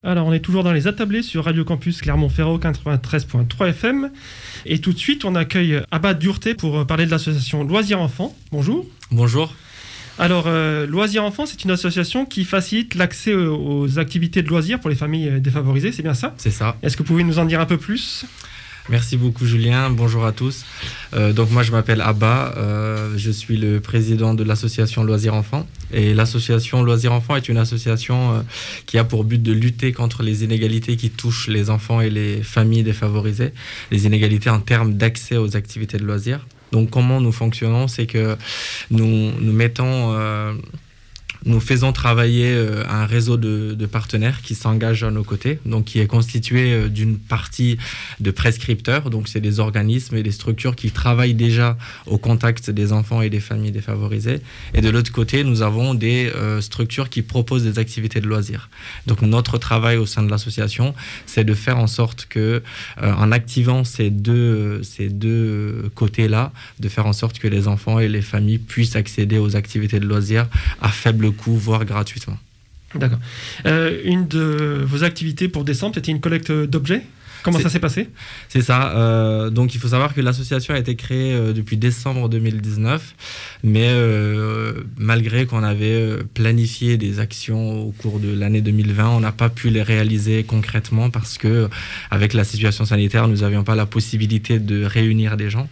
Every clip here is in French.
Alors, on est toujours dans les attablés sur Radio Campus Clermont-Ferrand 93.3 FM. Et tout de suite, on accueille Abba Durté pour parler de l'association Loisirs Enfants. Bonjour. Bonjour. Alors, Loisirs Enfants, c'est une association qui facilite l'accès aux activités de loisirs pour les familles défavorisées, c'est bien ça ? C'est ça. Est-ce que vous pouvez nous en dire un peu plus ? Merci beaucoup Julien, bonjour à tous. Donc moi je m'appelle Abba, je suis le président de l'association Loisirs Enfants. Et l'association Loisirs Enfants est une association qui a pour but de lutter contre les inégalités qui touchent les enfants et les familles défavorisées. Les inégalités en termes d'accès aux activités de loisirs. Donc comment nous fonctionnons, c'est que nous faisons travailler un réseau de partenaires qui s'engagent à nos côtés, donc qui est constitué d'une partie de prescripteurs, donc c'est des organismes et des structures qui travaillent déjà au contact des enfants et des familles défavorisées. Et de l'autre côté, nous avons des structures qui proposent des activités de loisirs. Donc notre travail au sein de l'association, c'est de faire en sorte que, en activant ces deux côtés-là, de faire en sorte que les enfants et les familles puissent accéder aux activités de loisirs à faible coût, voire gratuitement. D'accord. Une de vos activités pour décembre, c'était une collecte d'objets ? Comment ça s'est passé ? C'est ça. Donc, il faut savoir que l'association a été créée depuis décembre 2019, mais malgré qu'on avait planifié des actions au cours de l'année 2020, on n'a pas pu les réaliser concrètement parce que, avec la situation sanitaire, nous n'avions pas la possibilité de réunir des gens.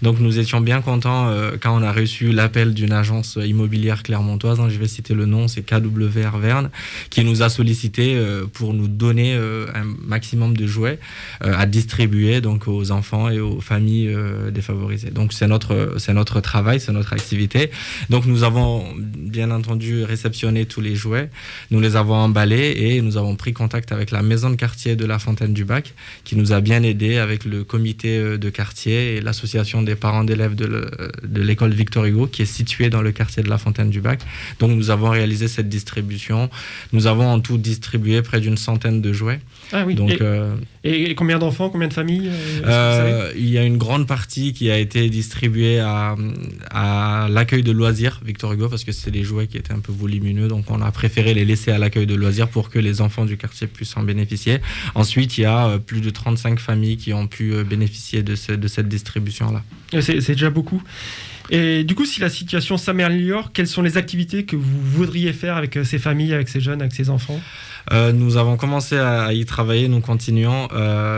Donc, nous étions bien contents quand on a reçu l'appel d'une agence immobilière clermontoise, je vais citer le nom, c'est KW Verne, qui nous a sollicité pour nous donner un maximum de jouets à distribuer donc aux enfants et aux familles défavorisées. Donc c'est notre travail, c'est notre activité. Donc nous avons bien entendu réceptionné tous les jouets, nous les avons emballés et nous avons pris contact avec la maison de quartier de la Fontaine du Bac qui nous a bien aidés avec le comité de quartier et l'association des parents d'élèves de l'école Victor Hugo qui est située dans le quartier de la Fontaine du Bac. Donc nous avons réalisé cette distribution. Nous avons en tout distribué près d'une centaine de jouets. Ah oui. Donc, et combien d'enfants, combien de familles il y a une grande partie qui a été distribuée à l'accueil de loisirs Victor Hugo parce que c'est des jouets qui étaient un peu volumineux, donc on a préféré les laisser à l'accueil de loisirs pour que les enfants du quartier puissent en bénéficier. Ensuite, il y a plus de 35 familles qui ont pu bénéficier de cette distribution-là. C'est déjà beaucoup. Et du coup, si la situation s'améliore, quelles sont les activités que vous voudriez faire avec ces familles, avec ces jeunes, avec ces enfants ? Nous avons commencé à y travailler, nous continuons.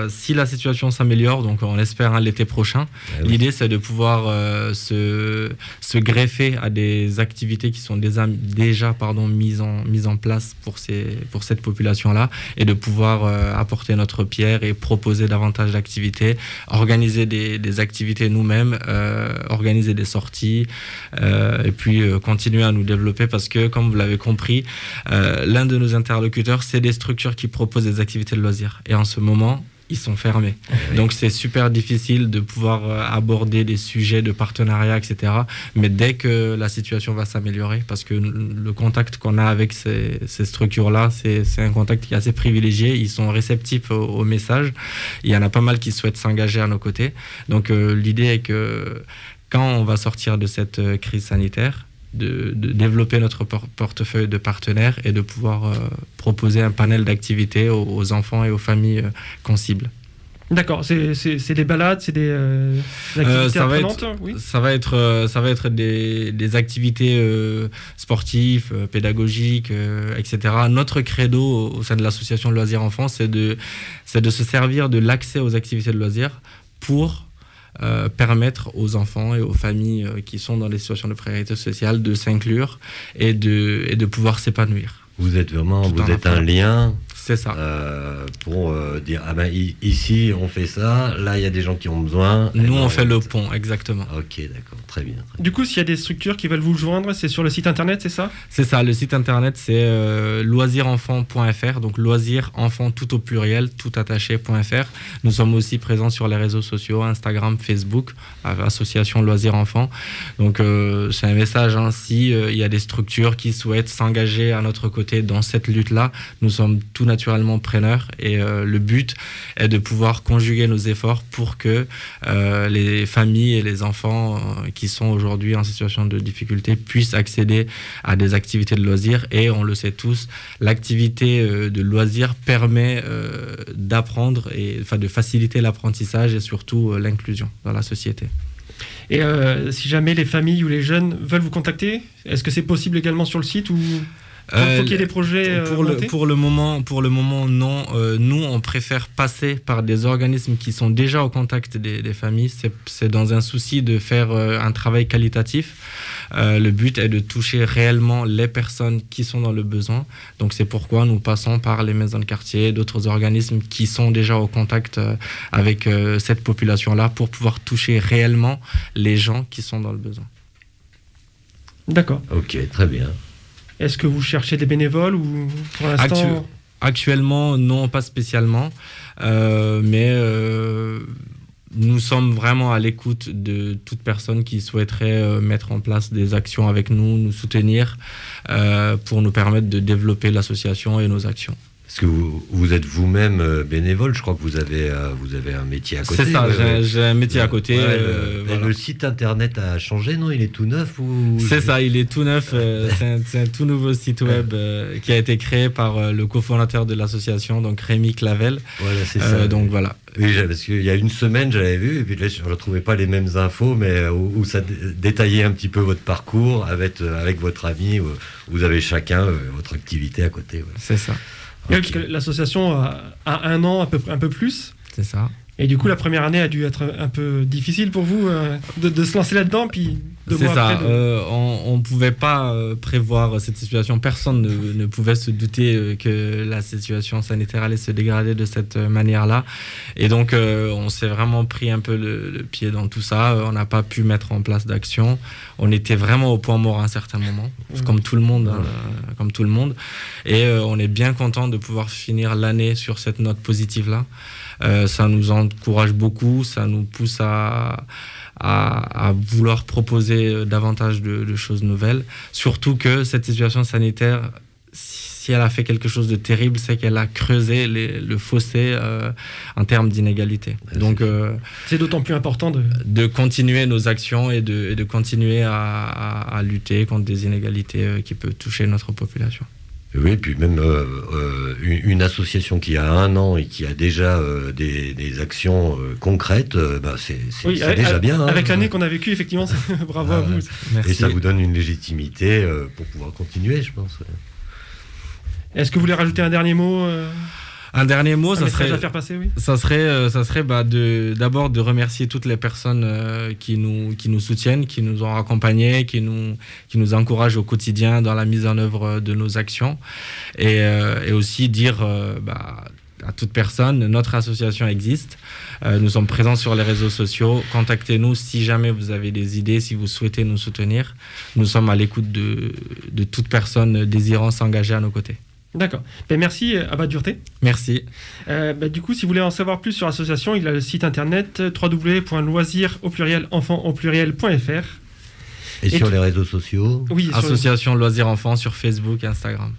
Si la situation s'améliore, donc on espère l'été prochain, l'idée c'est de pouvoir se greffer à des activités qui sont déjà mises en place pour cette population-là et de pouvoir apporter notre pierre et proposer davantage d'activités, organiser des activités nous-mêmes, organiser des sorties et puis continuer à nous développer parce que, comme vous l'avez compris, l'un de nos interlocuteurs, c'est des structures qui proposent des activités de loisirs. Et en ce moment, ils sont fermés. Oui. Donc, c'est super difficile de pouvoir aborder des sujets de partenariat, etc. Mais dès que la situation va s'améliorer, parce que le contact qu'on a avec ces structures-là, c'est un contact qui est assez privilégié. Ils sont réceptifs aux messages. Il y en a pas mal qui souhaitent s'engager à nos côtés. Donc, l'idée est que quand on va sortir de cette crise sanitaire, de développer notre portefeuille de partenaires et de pouvoir proposer un panel d'activités aux enfants et aux familles qu'on cible. D'accord, c'est des balades, c'est des activités apprenantes, oui. Ça va être des activités sportives, pédagogiques, etc. Notre credo au sein de l'association Loisirs Enfants, c'est de se servir de l'accès aux activités de loisirs pour permettre aux enfants et aux familles qui sont dans des situations de précarité sociale de s'inclure et de pouvoir s'épanouir. Vous êtes un lien. C'est ça. Pour dire, ici on fait ça, là il y a des gens qui ont besoin. Nous on fait le pont, exactement. Ok, d'accord, très bien. Du coup, s'il y a des structures qui veulent vous joindre, c'est sur le site internet, c'est ça ? C'est ça, le site internet c'est loisirsenfant.fr, donc loisirsenfant tout au pluriel, tout attaché.fr. Nous sommes aussi présents sur les réseaux sociaux, Instagram, Facebook, association Loisirs Enfants. Donc c'est un message, si il y a des structures qui souhaitent s'engager à notre côté dans cette lutte-là, nous sommes tout naturellement preneurs. Et le but est de pouvoir conjuguer nos efforts pour que les familles et les enfants qui sont aujourd'hui en situation de difficulté puissent accéder à des activités de loisirs. Et on le sait tous, l'activité de loisirs permet d'apprendre et de faciliter l'apprentissage et surtout l'inclusion dans la société. Et si jamais les familles ou les jeunes veulent vous contacter, est-ce que c'est possible également sur le site ou faut qu'il y ait des projets pour le moment, non. Nous, on préfère passer par des organismes qui sont déjà au contact des familles. C'est dans un souci de faire un travail qualitatif. Le but est de toucher réellement les personnes qui sont dans le besoin. Donc, c'est pourquoi nous passons par les maisons de quartier, d'autres organismes qui sont déjà au contact avec cette population-là pour pouvoir toucher réellement les gens qui sont dans le besoin. D'accord. Ok, très bien. Est-ce que vous cherchez des bénévoles ou pour l'instant Actuellement, non, pas spécialement. Mais nous sommes vraiment à l'écoute de toute personne qui souhaiterait mettre en place des actions avec nous, nous soutenir pour nous permettre de développer l'association et nos actions. Est-ce que vous êtes vous-même bénévole? Je crois que vous avez un métier à côté. C'est ça, j'ai un métier à côté. Voilà. Le site internet a changé, non? Il est tout neuf ou... C'est ça, il est tout neuf. C'est un tout nouveau site web qui a été créé par le cofondateur de l'association, donc Rémi Clavel. Voilà, c'est ça. Donc voilà. Oui, parce qu'il y a une semaine, j'avais vu, et puis là, je ne retrouvais pas les mêmes infos, mais où ça détaillait un petit peu votre parcours avec votre ami, où vous avez chacun votre activité à côté. Ouais. C'est ça. Oui, parce que l'association a 1 an, un peu plus. C'est ça. Et du coup, la première année a dû être un peu difficile pour vous de se lancer là-dedans, puis 2 mois après... On ne pouvait pas prévoir cette situation. Personne ne pouvait se douter que la situation sanitaire allait se dégrader de cette manière-là. Et donc, on s'est vraiment pris un peu le pied dans tout ça. On n'a pas pu mettre en place d'action. On était vraiment au point mort à un certain moment, comme tout le monde. Comme tout le monde. Et on est bien content de pouvoir finir l'année sur cette note positive-là. Ça nous encourage beaucoup, ça nous pousse à vouloir proposer davantage de choses nouvelles. Surtout que cette situation sanitaire, si elle a fait quelque chose de terrible, c'est qu'elle a creusé le fossé en termes d'inégalité. Donc, c'est d'autant plus important de continuer nos actions et de continuer à lutter contre des inégalités qui peuvent toucher notre population. Oui, puis même une association qui a 1 an et qui a déjà des actions concrètes, c'est déjà bien. Avec l'année qu'on a vécue, effectivement, bravo à vous. Merci. Et ça vous donne une légitimité pour pouvoir continuer, je pense. Est-ce que vous voulez rajouter un dernier mot Un dernier mot, ça serait à faire passer, oui. Ça serait d'abord de remercier toutes les personnes qui nous soutiennent, qui nous ont accompagnés, qui nous encouragent au quotidien dans la mise en œuvre de nos actions, et aussi dire à toute personne, notre association existe. Nous sommes présents sur les réseaux sociaux. Contactez-nous si jamais vous avez des idées, si vous souhaitez nous soutenir. Nous sommes à l'écoute de toute personne désirant s'engager à nos côtés. D'accord. Merci Abba Dureté. Merci. Du coup, si vous voulez en savoir plus sur l'association, il a le site internet www.loisirs.fr. Et sur les réseaux sociaux? Oui. Association Loisirs Enfants sur Facebook et Instagram.